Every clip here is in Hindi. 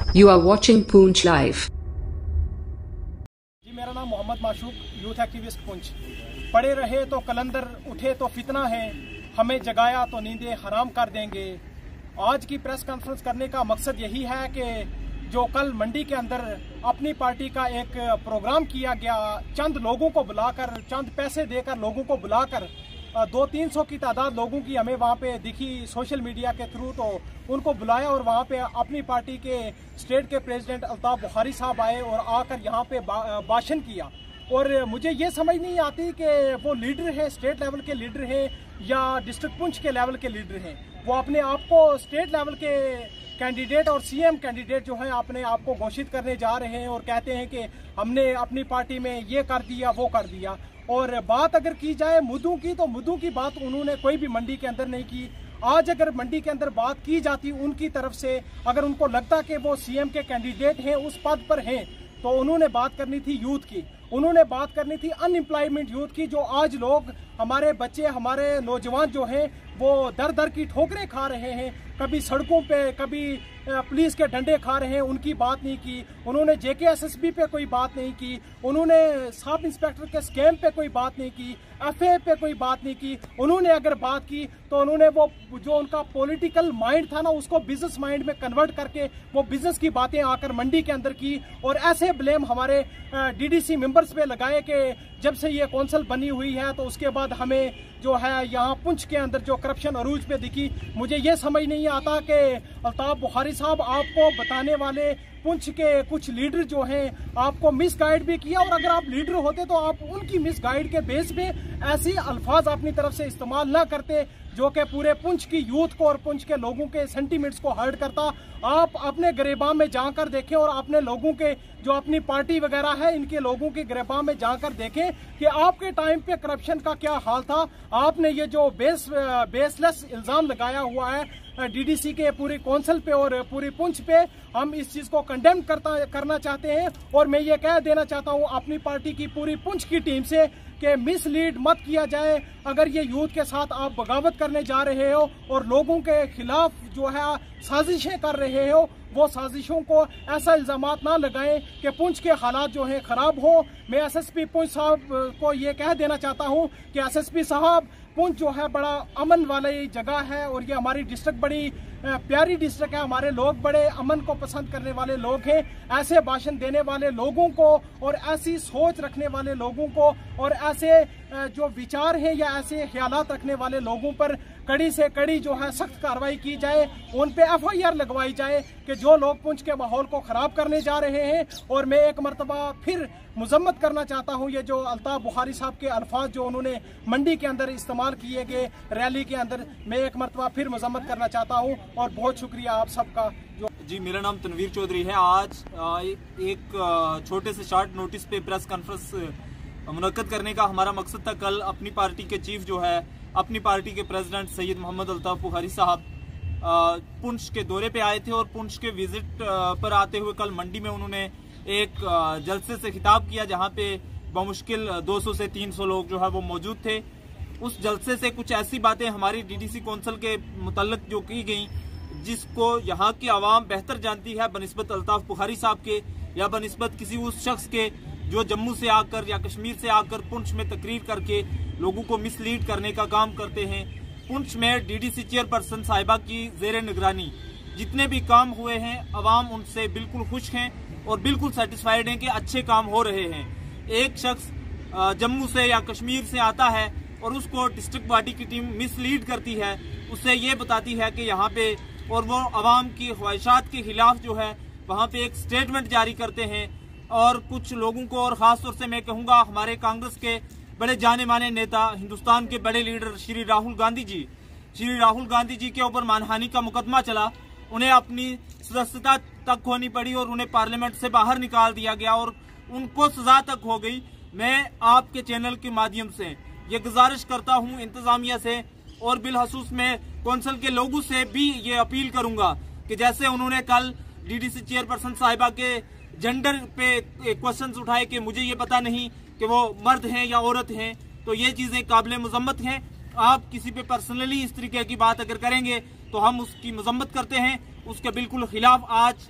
You are watching Poonch Live. जी, मेरा नाम मोहम्मद माशूक, यूथ एक्टिविस्ट पुंछ। पड़े रहे तो कलंदर, उठे तो फितना है, हमें जगाया तो नींदें हराम कर देंगे। आज की प्रेस कॉन्फ्रेंस करने का मकसद यही है कि जो कल मंडी के अंदर अपनी पार्टी का एक प्रोग्राम किया गया, चंद लोगों को बुलाकर, चंद पैसे देकर लोगों को बुलाकर 200-300 की तादाद लोगों की हमें वहाँ पे दिखी सोशल मीडिया के थ्रू, तो उनको बुलाया और वहाँ पे अपनी पार्टी के स्टेट के प्रेसिडेंट अल्ताफ बुखारी साहब आए और आकर यहाँ पे भाषण किया। और मुझे ये समझ नहीं आती कि वो लीडर है, स्टेट लेवल के लीडर हैं या डिस्ट्रिक्ट पुंछ के लेवल के लीडर हैं। वो अपने आप को स्टेट लेवल के कैंडिडेट और सीएम कैंडिडेट जो है अपने आप को घोषित करने जा रहे हैं और कहते हैं कि हमने अपनी पार्टी में ये कर दिया, वो कर दिया। और बात अगर की जाए मुद्दों की, तो मुद्दों की बात उन्होंने कोई भी मंडी के अंदर नहीं की। आज अगर मंडी के अंदर बात की जाती उनकी तरफ से, अगर उनको लगता कि वो सीएम के कैंडिडेट हैं, उस पद पर हैं, तो उन्होंने बात करनी थी यूथ की, उन्होंने बात करनी थी अनएम्प्लॉयमेंट यूथ की। जो आज लोग, हमारे बच्चे, हमारे नौजवान जो हैं वो दर दर की ठोकरें खा रहे हैं, कभी सड़कों पे, कभी पुलिस के डंडे खा रहे हैं, उनकी बात नहीं की। उन्होंने जेकेएसएसबी पे कोई बात नहीं की, उन्होंने सब इंस्पेक्टर के स्कैम पे कोई बात नहीं की, एफए पे कोई बात नहीं की। उन्होंने अगर बात की तो उन्होंने वो जो उनका पॉलिटिकल माइंड था ना, उसको बिजनेस माइंड में कन्वर्ट करके वो बिजनेस की बातें आकर मंडी के अंदर की और ऐसे ब्लेम हमारे डीडीसी मेंबर्स पे लगाए कि जब से ये कौंसिल बनी हुई है तो उसके बाद हमें जो है यहाँ पुंछ के अंदर जो करप्शन अरूज पे दिखी। मुझे ये समझ नहीं आता कि अल्ताफ बुखारी साहब आपको बताने वाले पुंछ के कुछ लीडर जो हैं आपको मिसगाइड भी किया, और अगर आप लीडर होते तो आप उनकी मिसगाइड के बेस पे ऐसी अल्फाज अपनी तरफ से इस्तेमाल ना करते जो कि पूरे पुंछ की यूथ को और पुंछ के लोगों के सेंटीमेंट्स को हर्ट करता। आप अपने गिरेबान में जाकर देखें और अपने लोगों के जो अपनी पार्टी वगैरह है, इनके लोगों के गिरेबान में जाकर देखें कि आपके टाइम पे करप्शन का क्या हाल था। आपने ये जो बेसलेस इल्जाम लगाया हुआ है डीडीसी के पूरी कौंसिल पे और पूरी पुंछ पे, हम इस चीज को कंडेम करना चाहते हैं। और मैं ये कह देना चाहता हूँ अपनी पार्टी की पूरी पुंछ की टीम से कि मिसलीड मत किया जाए। अगर ये यूथ के साथ आप बगावत करने जा रहे हो और लोगों के खिलाफ जो है साजिशें कर रहे हो, वो साजिशों को ऐसा इल्जामात ना लगाएं कि पुंछ के हालात जो हैं खराब हो। मैं एसएसपी पुंछ साहब को ये कह देना चाहता हूँ कि एसएसपी साहब, पुंछ जो है बड़ा अमन वाली जगह है और ये हमारी डिस्ट्रिक्ट बड़ी प्यारी डिस्ट्रिक्ट है। हमारे लोग बड़े अमन को पसंद करने वाले लोग हैं। ऐसे भाषण देने वाले लोगों को और ऐसी सोच रखने वाले लोगों को और ऐसे जो विचार हैं या ऐसे ख्यालात रखने वाले लोगों पर कड़ी से कड़ी जो है सख्त कार्रवाई की जाए, उन पे एफआईआर लगवाई जाए कि जो लोग पुंछ के माहौल को खराब करने जा रहे हैं। और मैं एक मरतबा फिर मजम्मत करना चाहता हूँ ये जो अल्ताफ बुखारी साहब के अल्फाज जो उन्होंने मंडी के अंदर इस्तेमाल किए गए रैली के अंदर, मैं एक मरतबा फिर मजम्मत करना चाहता हूँ। और बहुत शुक्रिया आप सबका। जी, मेरा नाम तनवीर चौधरी है। आज एक छोटे से शॉर्ट नोटिस पे प्रेस कॉन्फ्रेंस मुनक्कद करने का हमारा मकसद था। कल अपनी पार्टी के चीफ जो है, अपनी पार्टी के प्रेसिडेंट सैयद मोहम्मद अल्ताफ बुखारी साहब पुंछ के दौरे पे आए थे और पुंछ के विजिट पर आते हुए कल मंडी में उन्होंने एक जलसे से खिताब किया जहां पे बमुश्किल 200 से 300 लोग जो है वो मौजूद थे। उस जलसे से कुछ ऐसी बातें हमारी डीडीसी कौंसिल के मुतल्लिक जो की गई, जिसको यहाँ की आवाम बेहतर जानती है बनिस्बत अल्ताफ बुखारी साहब के या बनिस्बत किसी उस शख्स के जो जम्मू से आकर या कश्मीर से आकर पुंछ में तकरीर करके लोगों को मिसलीड करने का काम करते हैं। पुंछ में डीडीसी चेयरपर्सन साहिबा की जेर निगरानी जितने भी काम हुए हैं, अवाम उनसे बिल्कुल खुश हैं और बिल्कुल सेटिस्फाइड हैं कि अच्छे काम हो रहे हैं। एक शख्स जम्मू से या कश्मीर से आता है और उसको डिस्ट्रिक्ट पार्टी की टीम मिसलीड करती है, उससे ये बताती है कि यहाँ पे, और वो अवाम की ख्वाहिशात के खिलाफ जो है वहाँ पे एक स्टेटमेंट जारी करते हैं। और कुछ लोगों को, और खास तौर से मैं कहूँगा हमारे कांग्रेस के बड़े जाने माने नेता, हिंदुस्तान के बड़े लीडर श्री राहुल गांधी जी के ऊपर मानहानि का मुकदमा चला। उन्हें अपनी सदस्यता तक खोनी पड़ी और उन्हें पार्लियामेंट से बाहर निकाल दिया गया और उनको सजा तक हो गई। मैं आपके चैनल के माध्यम से ये गुजारिश करता हूँ इंतजामिया से और बिलखसूस में कौंसिल के लोगों से भी ये अपील करूंगा कि जैसे उन्होंने कल डीडीसी चेयरपर्सन साहिबा के जेंडर पे क्वेश्चंस उठाए कि मुझे ये पता नहीं कि वो मर्द हैं या औरत हैं, तो ये चीजें काबिल मजम्मत हैं। आप किसी पे पर्सनली इस तरीके की बात अगर करेंगे तो हम उसकी मजम्मत करते हैं उसके बिल्कुल खिलाफ आज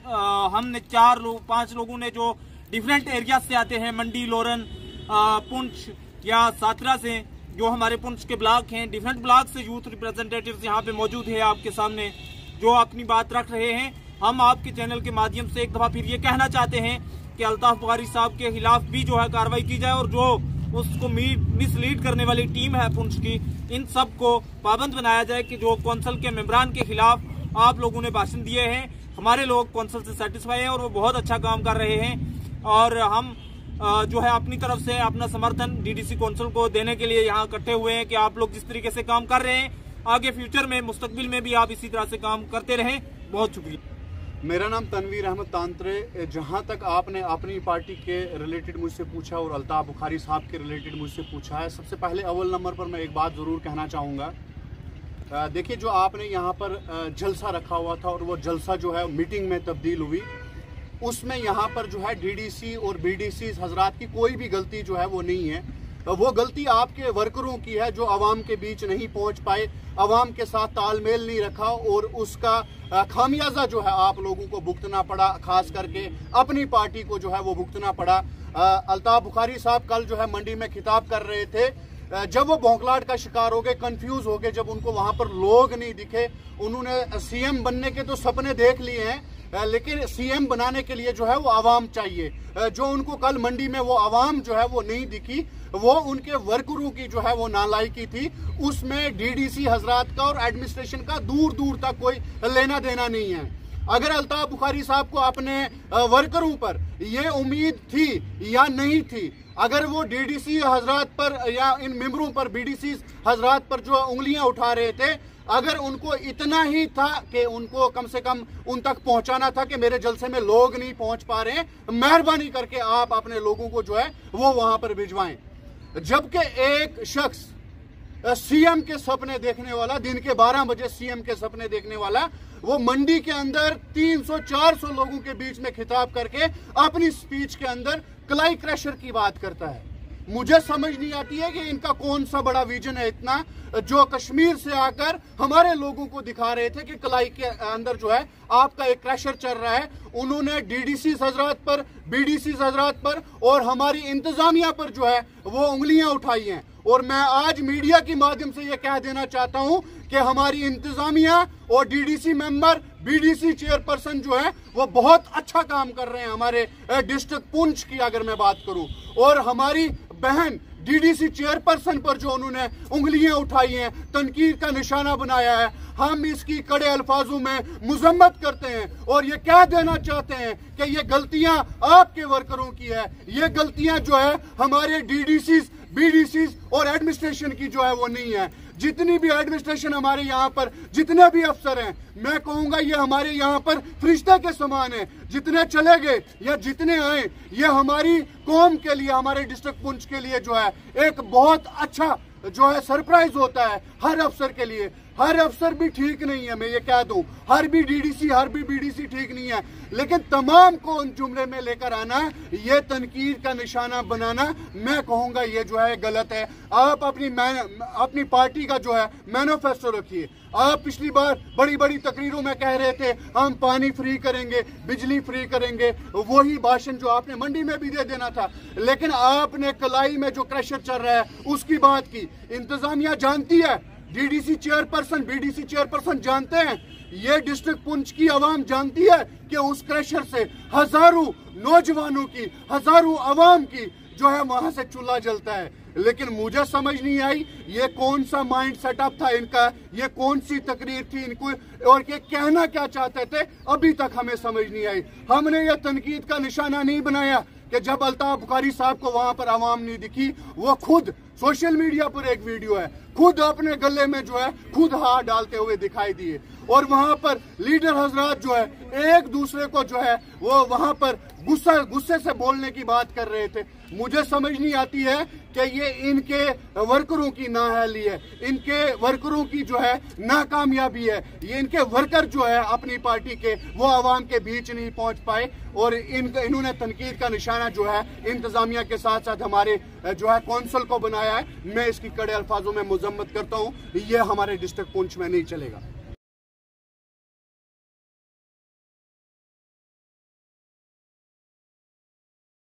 हमने 5 लोगों ने जो डिफरेंट एरिया से आते हैं, मंडी, लोरन, पुंछ या सातरा से, जो हमारे पुंछ के ब्लॉक हैं, डिफरेंट ब्लॉक से यूथ रिप्रेजेंटेटिव्स यहाँ पे मौजूद है आपके सामने, जो अपनी बात रख रहे हैं। हम आपके चैनल के माध्यम से एक दफा फिर ये कहना चाहते हैं कि अल्ताफ बुखारी साहब के खिलाफ भी जो है कार्रवाई की जाए, और जो उसको मिसलीड करने वाली टीम है पुंछ की, इन सब को पाबंद बनाया जाए कि जो कौंसिल के मेंबरान के खिलाफ आप लोगों ने भाषण दिए हैं, हमारे लोग कौंसिल से सेटिस्फाई हैं और वो बहुत अच्छा काम कर रहे हैं, और हम जो है अपनी तरफ से अपना समर्थन डीडीसी कौंसिल को देने के लिए यहाँ इकट्ठे हुए हैं कि आप लोग जिस तरीके से काम कर रहे हैं, आगे फ्यूचर में, मुस्तकबिल में भी आप इसी तरह से काम करते रहें। बहुत शुक्रिया। मेरा नाम तनवीर अहमद तांत्रे। जहां तक आपने अपनी पार्टी के रिलेटेड मुझसे पूछा और अल्ताफ बुखारी साहब के रिलेटेड मुझसे पूछा है, सबसे पहले अव्वल नंबर पर मैं एक बात ज़रूर कहना चाहूँगा। देखिए, जो आपने यहाँ पर जलसा रखा हुआ था और वो जलसा जो है मीटिंग में तब्दील हुई, उसमें यहाँ पर जो है डीडीसी और बीडीसी हजरात की कोई भी गलती जो है वो नहीं है। वो गलती आपके वर्करों की है जो आवाम के बीच नहीं पहुँच पाए, आवाम के साथ तालमेल नहीं रखा, और उसका खामियाजा जो है आप लोगों को भुगतना पड़ा, खास करके अपनी पार्टी को जो है वो भुगतना पड़ा। अल्ताफ बुखारी साहब कल जो है मंडी में खिताब कर रहे थे, जब वो भौंकलाट का शिकार हो गए, कंफ्यूज हो गए, जब उनको वहां पर लोग नहीं दिखे। उन्होंने सीएम बनने के तो सपने देख लिए हैं, लेकिन सीएम बनाने के लिए जो है वो आवाम चाहिए। जो उनको कल मंडी में वो आवाम जो है वो नहीं दिखी, वो उनके वर्करों की जो है वो नालायकी थी। उसमें डीडीसी हजरात का और एडमिनिस्ट्रेशन का दूर दूर तक कोई लेना देना नहीं है। अगर अल्ताफ बुखारी साहब को अपने वर्करों पर ये उम्मीद थी या नहीं थी, अगर वो डीडीसी हजरात पर या इन मेंबरों पर, बीडीसी हजरात पर जो उंगलियां उठा रहे थे, अगर उनको इतना ही था कि उनको कम से कम उन तक पहुंचाना था कि मेरे जलसे में लोग नहीं पहुंच पा रहे हैं, मेहरबानी करके आप अपने लोगों को जो है वो वहां पर भिजवाएं। जबकि एक शख्स सीएम के सपने देखने वाला, दिन के 12 बजे सीएम के सपने देखने वाला, वो मंडी के अंदर 300-400 लोगों के बीच में खिताब करके अपनी स्पीच के अंदर कलाई क्रशर की बात करता है। मुझे समझ नहीं आती है कि इनका कौन सा बड़ा विजन है इतना, जो कश्मीर से आकर हमारे लोगों को दिखा रहे थे कि कलाई के अंदर जो है आपका एक क्रैशर चल रहा है। उन्होंने डीडीसी हजरात पर, बीडीसी हजरात पर और हमारी इंतजामिया पर जो है वो उंगलियां उठाई हैं। और मैं आज मीडिया के माध्यम से ये कह देना चाहता हूं कि हमारी इंतजामिया और डीडीसी मेंबर, बीडीसी चेयरपर्सन जो है वो बहुत अच्छा काम कर रहे हैं हमारे डिस्ट्रिक्ट पुंछ की अगर मैं बात करूं। और हमारी बहन डीडीसी चेयरपर्सन पर जो उन्होंने उंगलियां उठाई हैं, तनकीद का निशाना बनाया है, हम इसकी कड़े अल्फाजों में मुजम्मत करते हैं और ये कह देना चाहते हैं कि ये गलतियां आपके वर्करों की है, ये गलतियां जो है हमारे डीडीसी, बीडीसी और एडमिनिस्ट्रेशन की जो है वो नहीं है। जितनी भी एडमिनिस्ट्रेशन हमारे यहाँ पर, जितने भी अफसर हैं, मैं कहूंगा ये हमारे यहाँ पर फरिश्ते के समान है। जितने चले गए या जितने आए, ये हमारी कौम के लिए, हमारे डिस्ट्रिक्ट पुंछ के लिए जो है एक बहुत अच्छा जो है सरप्राइज होता है हर अफसर के लिए। हर अफसर भी ठीक नहीं है, मैं ये कह दूं, हर भी डीडीसी, हर भी बीडीसी ठीक नहीं है, लेकिन तमाम को उन जुमले में लेकर आना, ये तनकीद का निशाना बनाना, मैं कहूंगा ये जो है गलत है। आप अपनी पार्टी का जो है मैनिफेस्टो रखिए। आप पिछली बार बड़ी बड़ी तकरीरों में कह रहे थे हम पानी फ्री करेंगे, बिजली फ्री करेंगे, वही भाषण जो आपने मंडी में भी दे देना था, लेकिन आपने कलाई में जो क्रैशर चल रहा है उसकी बात की। इंतजामिया जानती है, डीडीसी चेयरपर्सन, बीडीसी चेयरपर्सन जानते हैं, ये डिस्ट्रिक्ट पुंछ की आवाम जानती है कि उस क्रैशर से हजारों नौजवानों की, हजारों आवाम की जो है वहां से चूल्हा जलता है। लेकिन मुझे समझ नहीं आई ये कौन सा माइंड सेटअप था इनका, ये कौन सी तकरीर थी इनको, और ये कहना क्या चाहते थे, अभी तक हमें समझ नहीं आई। हमने ये तनकीद का निशाना नहीं बनाया कि जब अल्ताफ बुखारी साहब को वहां पर आवाम नहीं दिखी, वो खुद सोशल मीडिया पर एक वीडियो है, खुद अपने गले में जो है खुद हाथ डालते हुए दिखाई दिए, और वहां पर लीडर हजरात जो है एक दूसरे को जो है वो वहां पर गुस्से से बोलने की बात कर रहे थे। मुझे समझ नहीं आती है कि ये इनके वर्करों की नाअहली है, इनके वर्करों की जो है नाकामयाबी है। ये इनके वर्कर जो है अपनी पार्टी के, वो आवाम के बीच नहीं पहुंच पाए, और इन्होंने तनकीद का निशाना जो है इंतजामिया के साथ साथ हमारे जो है कौंसिल को बनाया है। मैं इसकी कड़े अल्फाजों में मुजम्मत करता हूँ, ये हमारे डिस्ट्रिक्ट पुंछ में नहीं चलेगा।